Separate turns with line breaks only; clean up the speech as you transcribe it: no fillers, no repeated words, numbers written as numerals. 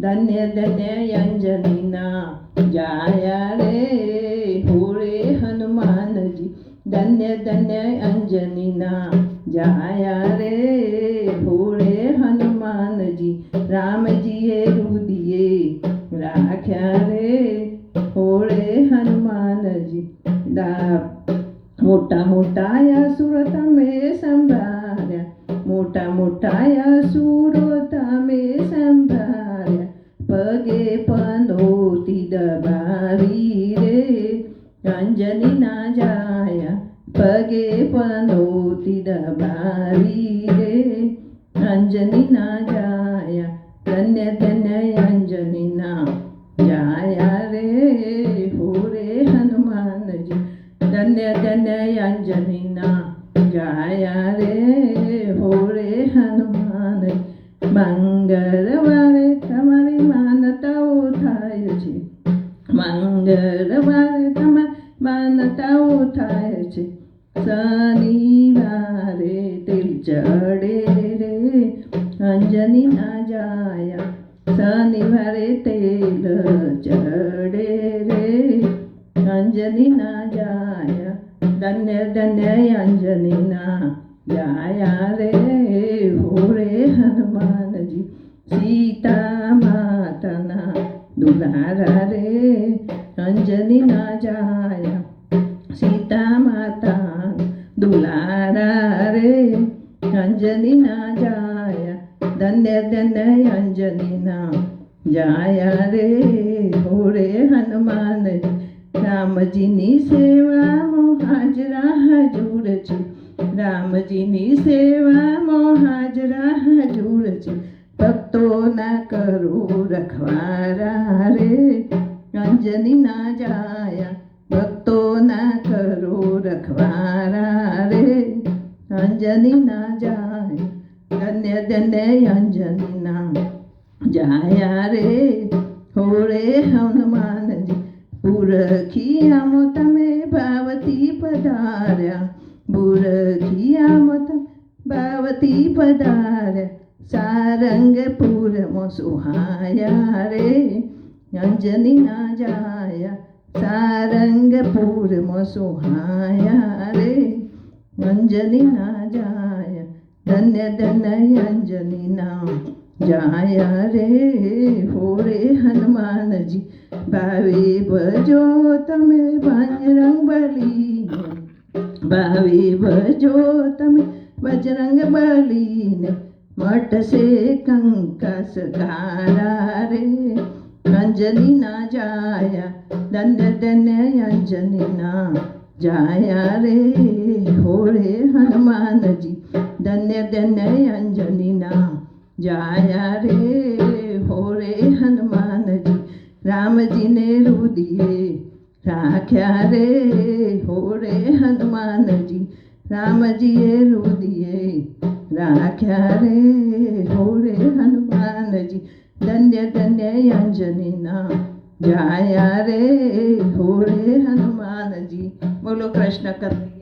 ધન્ય ધન્ય અંજનીના જાયા રે હોળે હનુમાનજી. ધન્ય ધન્ય અંજનીના જાયા રે હોળે હનુમાનજી. રામજીએ રુદિયે રાખ્યા રે હોળે હનુમાનજી. મોટા મોટા અસુર તમે સંભાળ્યા, મોટા મોટા અસુર તમે સંભાળ્યા. પગે પનોતી દબાવી રે અંજની ના જાયા. પગે પનોતી દબાવી રે અંજની ના જાયા. ધન્ય ધન્ય અંજની ના જાયા રે હોળે હનુમાનજી. ધન્ય ધન્ય અંજની ના જાયા રે હોળે હનુમાનજી. મંગળવારે તમારી માનતાઓ થાય છે, મંગળવારે તમારી માનતાઓ થાય છે. શનિવારે તેલ ચડે રે અંજની ના જાયા. શનિવારે તેલ ચડે રે અંજની ના જાયા. ધન્ય ધન્ય અંજની ના જાયા રે હોળે હનુમાનજી. સીતા માતાના દુલારા રે અંજની ના જાયા. સીતા માતા દુલારા રે અંજની ના જાયા. ધન્ય ધન્ય અંજની ના જાયા રે હોળે હનુમાનજી. રામજીની સેવામાં હાજરા હજૂર છે, રામજીની સેવામાં હાજરા હજૂર છે. ભક્તોના કરો રખવારા રે અંજની ના જાયા. ભક્તોના કરો રખવારા રે અંજની ના જાયા. ધન્ય ધન્ય અંજની ના જાયા રે હોળે હનુમાનજી. પુરખિયામાં તમે ભાવથી પધાર્યા, પુરખિયામાં તમે ભાવથી પધાર્યા. સારંગપુરમાં સુહાયા રે અંજની ના જાયા. સારંગપુરમાં સુહાયા રે અંજની ના જાયા. ધન્ય ધન્ય અંજની ના જાયા રે હોળે હનુમાનજી. ભાવે ભજો તમે બજરંગ બલીને, ભાવે ભજો તમે બજરંગ બલીને. મટશે કંકાસ ગારા રે અંજની ના જાયા. ધન્ય ધન્ય અંજની ના જાયા રે હોળે હનુમાનજી. ધન્ય ધન્ય અંજની ના જાયા રે હોળે હનુમાનજી. રામજીને રુદિયે રાખ્યા રે હોળે હનુમાનજી. રામજીએ રુદિયે રાખ્યા રે હોળે હનુમાનજી. ધન્ય ધન્ય અંજની ના જાયા રે હોળે હનુમાનજી. બોલો કૃષ્ણ કનૈયા.